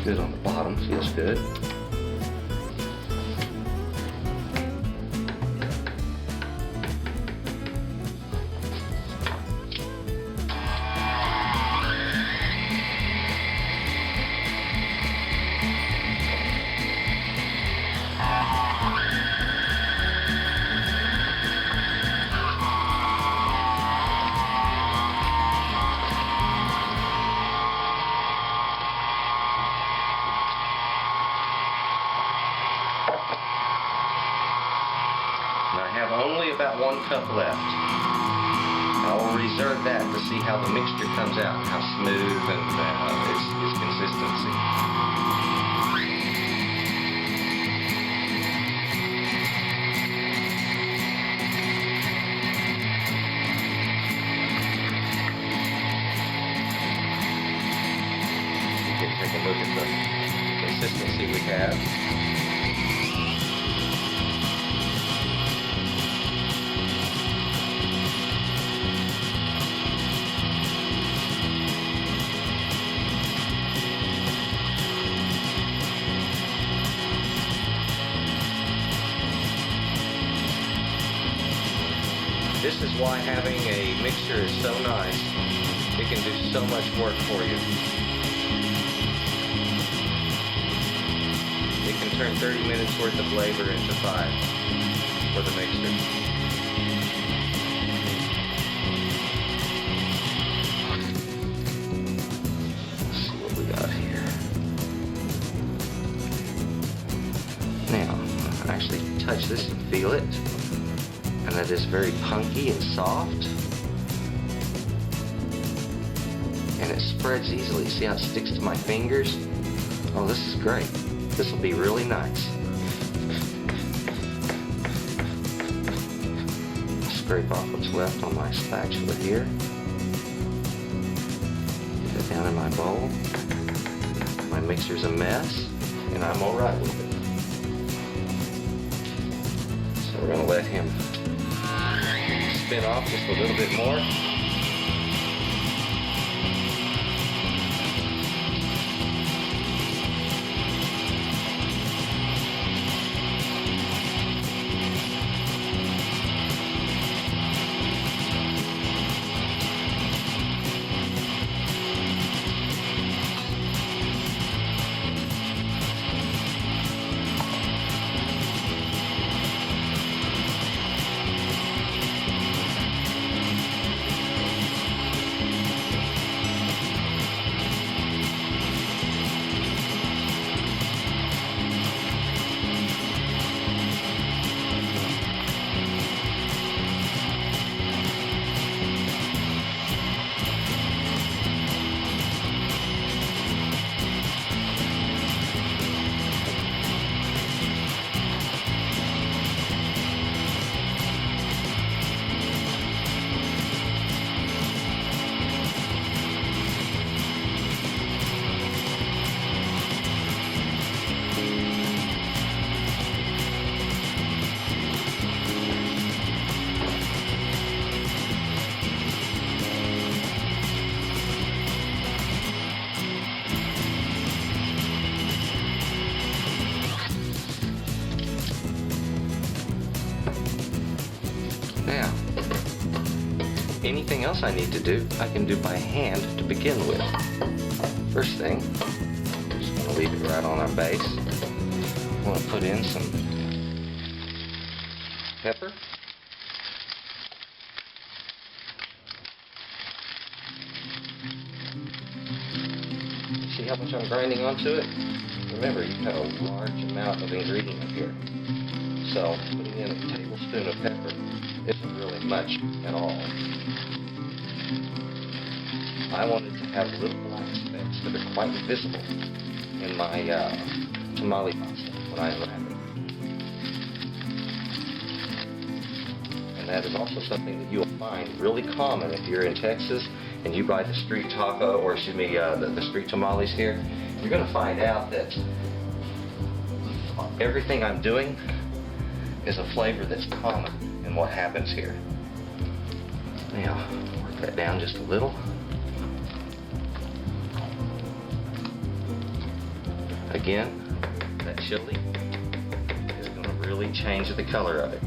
S1: Good on the bottom, feels good. Only about 1 cup left. I will reserve that to see how the mixture comes out and how smooth and its consistency. consistency we have. This is why having a mixer is so nice. It can do so much work for you. It can turn 30 minutes worth of labor into 5 for the mixer. Let's see what we got here. Now, I actually touch this and feel it. And that is very punky and soft. And it spreads easily. See how it sticks to my fingers? Oh, this is great. This will be really nice. Scrape off what's left on my spatula here. Get it down in my bowl. My mixer's a mess, and I'm alright with it. So we're going to let him spin off just a little bit more. Now, anything else I need to do, I can do by hand to begin with. First thing, I'm just going to leave it right on our base. I'm going to put in some pepper. See how much I'm grinding onto it? Remember, you have a large amount of ingredient here. So, putting in a tablespoon of pepper isn't really much at all. I wanted to have little black specks that are quite visible in my tamale masa when I unwrap it. And that is also something that you'll find really common if you're in Texas and you buy the street taco, or excuse me, the street tamales here. You're going to find out that everything I'm doing is a flavor that's common in what happens here. Now, work that down just a little. Again, that chili is going to really change the color of it.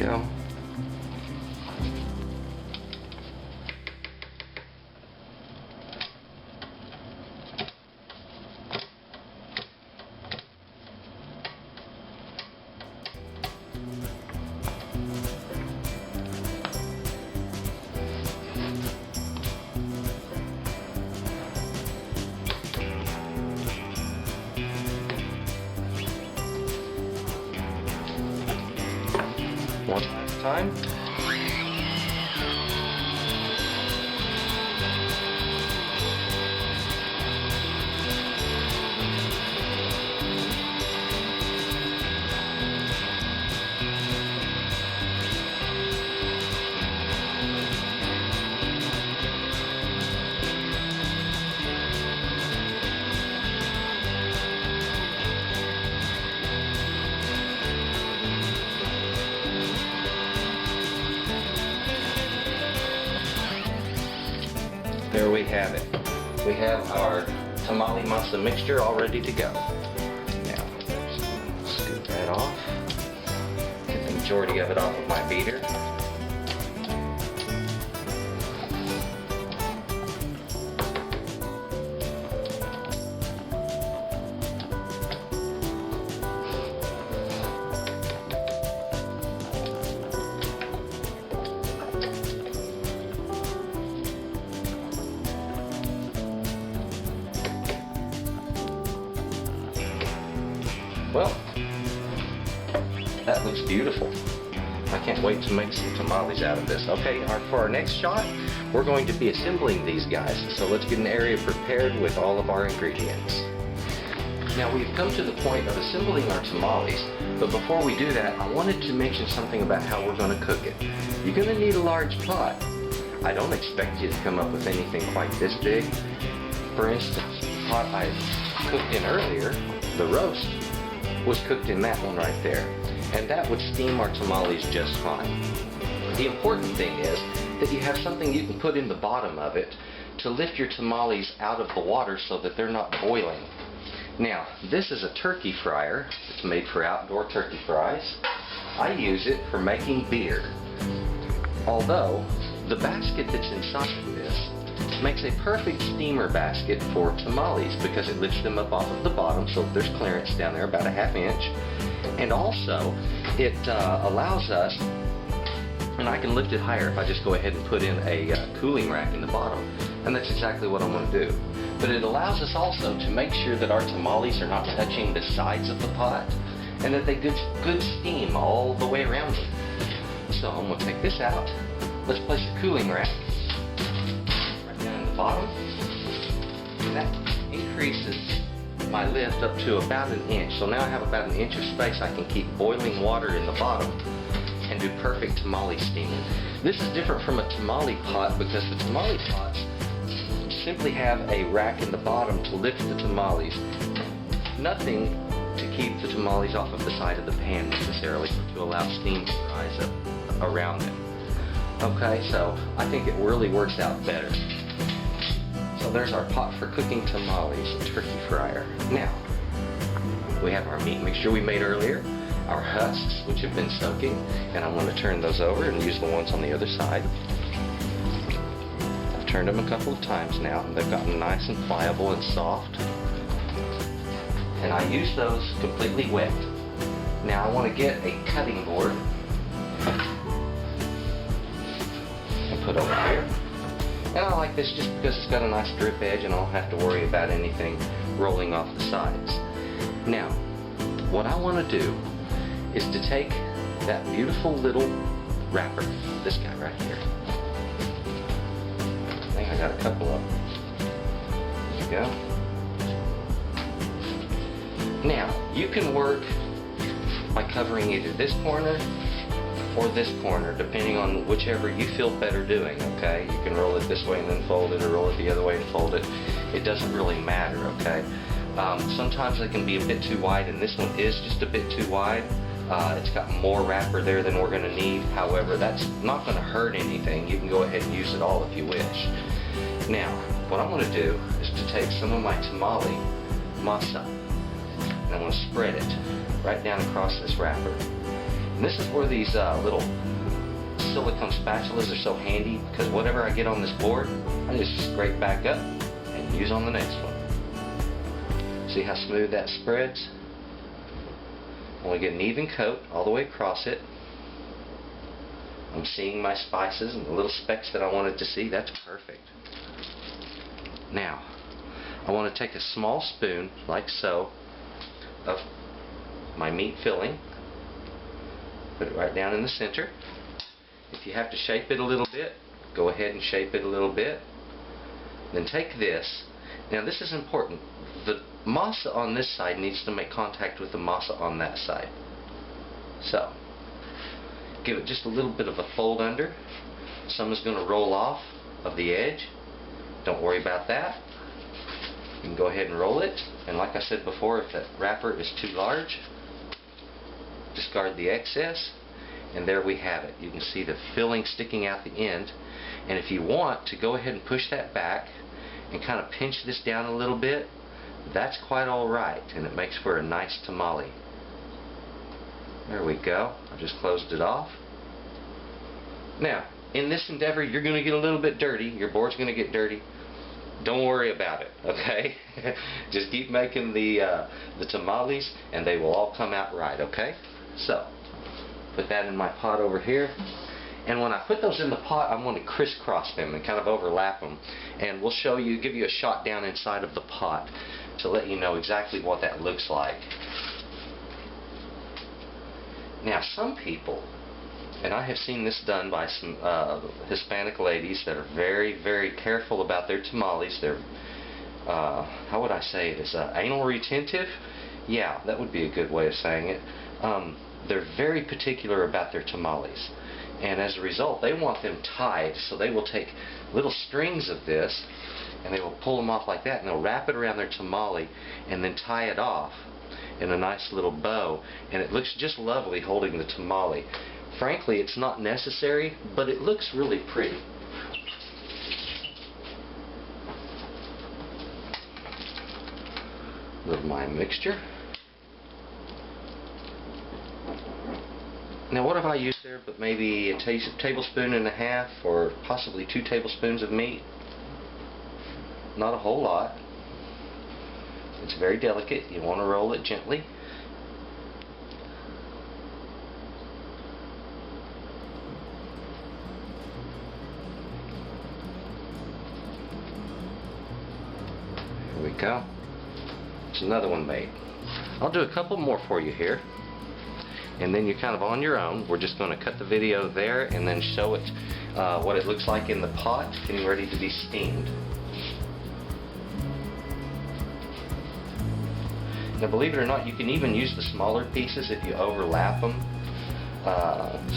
S1: go. One last time. There we have it. We have our tamale masa mixture all ready to go. Now, just scoop that off. Get the majority of it off of my beater. Well, that looks beautiful. I can't wait to make some tamales out of this. Okay, for our next shot, we're going to be assembling these guys. So let's get an area prepared with all of our ingredients. Now we've come to the point of assembling our tamales, but before we do that, I wanted to mention something about how we're going to cook it. You're going to need a large pot. I don't expect you to come up with anything quite this big. For instance, the pot I cooked in earlier, the roast, was cooked in that one right there, and that would steam our tamales just fine. The important thing is that you have something you can put in the bottom of it to lift your tamales out of the water so that they're not boiling. Now, this is a turkey fryer. It's made for outdoor turkey fries. I use it for making beer. Although, the basket that's inside of this makes a perfect steamer basket for tamales because it lifts them up off of the bottom so that there's clearance down there about a ½ inch. And also, it allows us, and I can lift it higher if I just go ahead and put in a cooling rack in the bottom. And that's exactly what I'm going to do. But it allows us also to make sure that our tamales are not touching the sides of the pot and that they get good steam all the way around them. So I'm going to take this out. Let's place a cooling rack bottom, and that increases my lift up to about 1 inch. So now I have about 1 inch of space. I can keep boiling water in the bottom and do perfect tamale steaming. This is different from a tamale pot because the tamale pots simply have a rack in the bottom to lift the tamales. Nothing to keep the tamales off of the side of the pan necessarily, to allow steam to rise up around them. Okay, so I think it really works out better. So there's our pot for cooking tamales, turkey fryer. Now, we have our meat mixture we made earlier, our husks, which have been soaking, and I'm going to turn those over and use the ones on the other side. I've turned them a couple of times now, and they've gotten nice and pliable and soft. And I use those completely wet. Now I want to get a cutting board and put over here. And I like this just because it's got a nice drip edge and I don't have to worry about anything rolling off the sides. Now, what I want to do is to take that beautiful little wrapper, this guy right here. I think I got a couple of them. There you go. Now, you can work by covering either this corner or this corner, depending on whichever you feel better doing, okay? You can roll it this way and then fold it, or roll it the other way and fold it. It doesn't really matter, okay? Sometimes they can be a bit too wide, and this one is just a bit too wide. It's got more wrapper there than we're going to need. However, that's not going to hurt anything. You can go ahead and use it all if you wish. Now, what I'm going to do is to take some of my tamale masa, and I'm going to spread it right down across this wrapper. And this is where these little silicone spatulas are so handy, because whatever I get on this board, I just scrape back up and use on the next one. See how smooth that spreads? I want to get an even coat all the way across it. I'm seeing my spices and the little specks that I wanted to see. That's perfect. Now, I want to take a small spoon, like so, of my meat filling. Put it right down in the center. If you have to shape it a little bit, go ahead and shape it a little bit. Then take this. Now this is important. The masa on this side needs to make contact with the masa on that side. So, give it just a little bit of a fold under. Some is going to roll off of the edge. Don't worry about that. You can go ahead and roll it. And like I said before, if that wrapper is too large, discard the excess. And there we have it. You can see the filling sticking out the end. And if you want to go ahead and push that back and kind of pinch this down a little bit, that's quite alright, and it makes for a nice tamale. There we go. I just closed it off. Now, in this endeavor, you're going to get a little bit dirty. Your board's going to get dirty. Don't worry about it, okay? Just keep making the tamales, and they will all come out right, okay? So, put that in my pot over here. And when I put those in the pot, I'm going to crisscross them and kind of overlap them. And we'll show you, give you a shot down inside of the pot to let you know exactly what that looks like. Now, some people, and I have seen this done by some Hispanic ladies that are very, very careful about their tamales. They're, how would I say this, anal retentive? Yeah, that would be a good way of saying it. They're very particular about their tamales. And as a result, they want them tied, so they will take little strings of this and they will pull them off like that, and they'll wrap it around their tamale and then tie it off in a nice little bow, and it looks just lovely holding the tamale. Frankly, it's not necessary, but it looks really pretty. A little of my mixture. Now what have I used there but maybe a tablespoon and a half or possibly 2 tablespoons of meat? Not a whole lot. It's very delicate. You want to roll it gently. Here we go. It's another one made. I'll do a couple more for you here. And then you're kind of on your own. We're just going to cut the video there and then show it what it looks like in the pot, getting ready to be steamed. Now, believe it or not, you can even use the smaller pieces if you overlap them.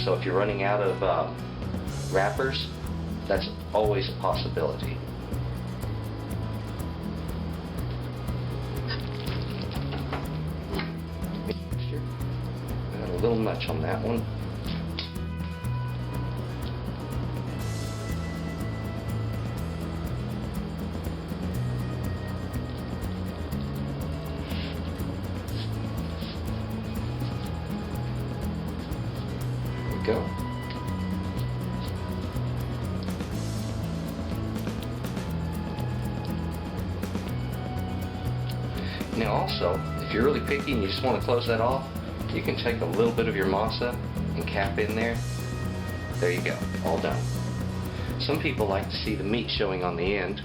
S1: So if you're running out of wrappers, that's always a possibility. Got a little much on that one. Go. Now also, if you're really picky and you just want to close that off, you can take a little bit of your masa and cap in there. There you go, all done. Some people like to see the meat showing on the end.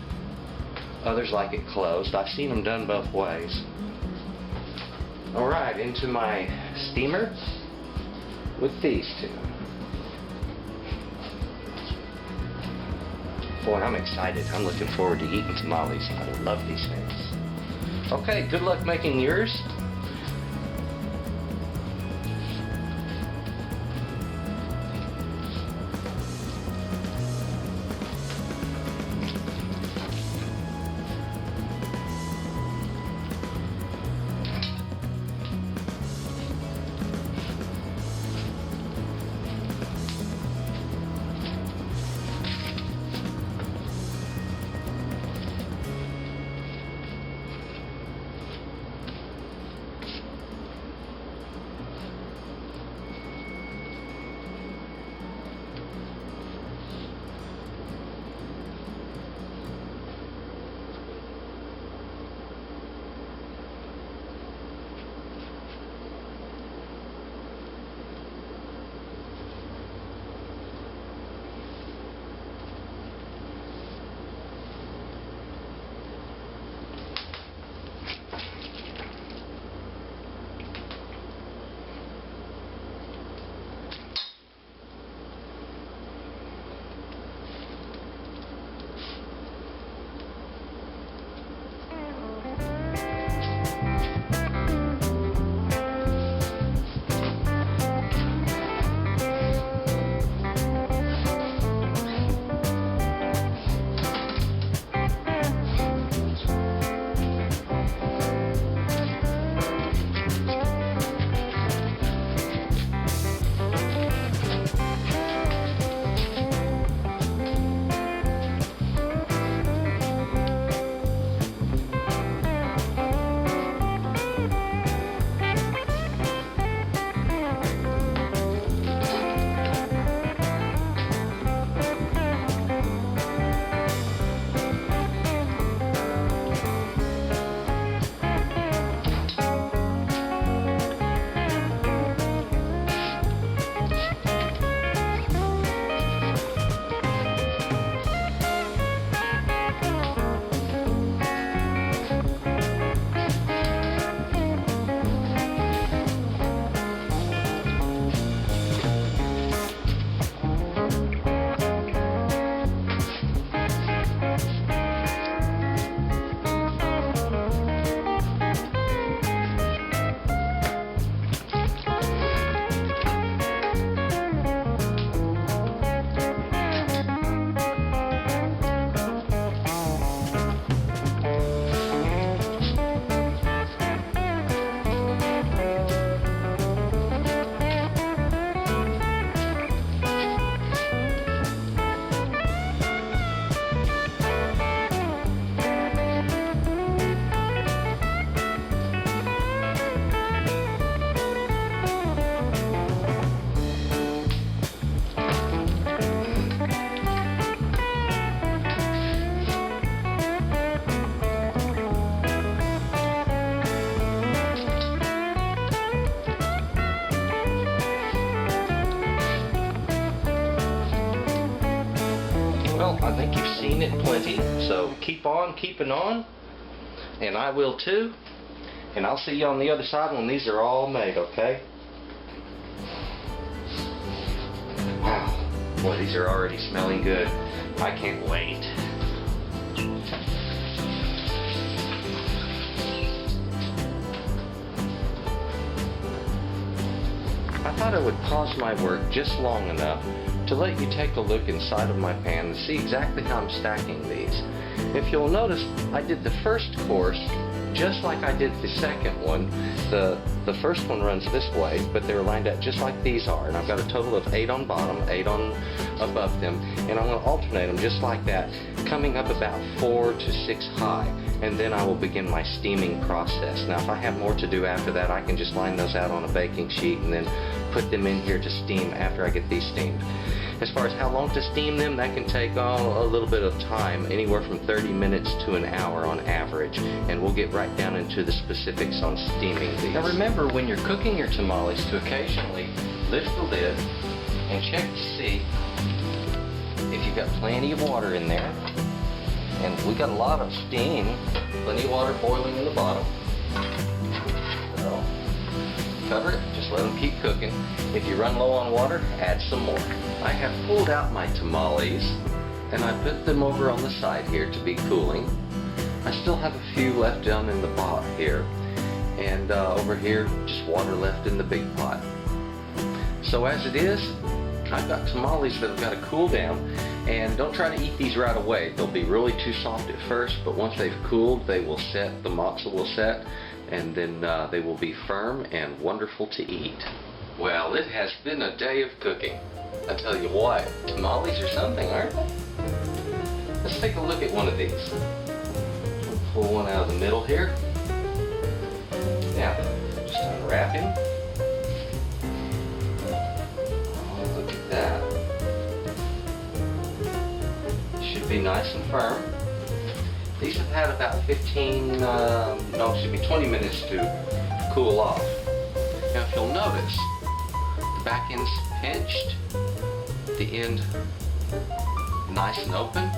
S1: Others like it closed. I've seen them done both ways. Alright, into my steamer with these two. Boy, I'm excited. I'm looking forward to eating tamales. I love these things. Okay, good luck making yours. I think you've seen it plenty, so keep on keeping on, and I will too. And I'll see you on the other side when these are all made, okay? Wow, boy, these are already smelling good. I can't wait. I thought I would pause my work just long enough to let you take a look inside of my pan and see exactly how I'm stacking these. If you'll notice, I did the first course just like I did the second one. The first one runs this way, but they're lined up just like these are. And I've got a total of 8 on bottom, 8 on above them. And I'm going to alternate them just like that, coming up about 4 to 6 high. And then I will begin my steaming process. Now, if I have more to do after that, I can just line those out on a baking sheet and then put them in here to steam after I get these steamed. As far as how long to steam them, that can take a little bit of time, anywhere from 30 minutes to an hour on average. And we'll get right down into the specifics on steaming these. Now remember, when you're cooking your tamales, to occasionally lift the lid and check to see if you've got plenty of water in there. And we got a lot of steam, plenty of water boiling in the bottom. So, cover it, just let them keep cooking. If you run low on water, add some more. I have pulled out my tamales and I put them over on the side here to be cooling. I still have a few left down in the pot here, and over here just water left in the big pot. So as it is, I've got tamales that have got to cool down, and don't try to eat these right away. They'll be really too soft at first, but once they've cooled, they will set, the matzo will set, and then they will be firm and wonderful to eat. Well, it has been a day of cooking. I tell you what, tamales are something, aren't they? Let's take a look at one of these. We'll pull one out of the middle here. Now, just unwrap him. Oh, look at that. Should be nice and firm. These have had about 20 minutes to cool off. Now, if you'll notice, the back end's pinched, the end nice and open.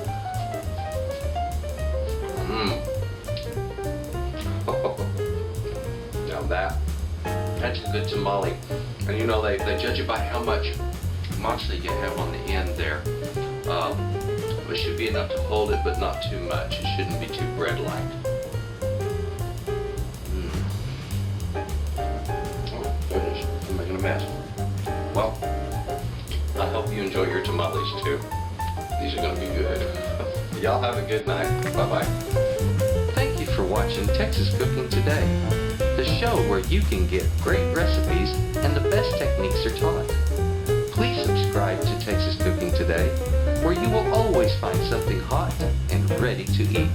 S1: Now that's a good tamale. And you know, they judge it by how much masa you have on the end there. It should be enough to hold it, but not too much. It shouldn't be too bread-like. Oh, goodness, I'm making a mess. Well, I hope you enjoy your tamales too. These are going to be good. Y'all have a good night. Bye-bye. Thank you for watching Texas Cooking Today, the show where you can get great recipes and the best techniques are taught. Please subscribe to Texas Cooking Today, where you will always find something hot and ready to eat.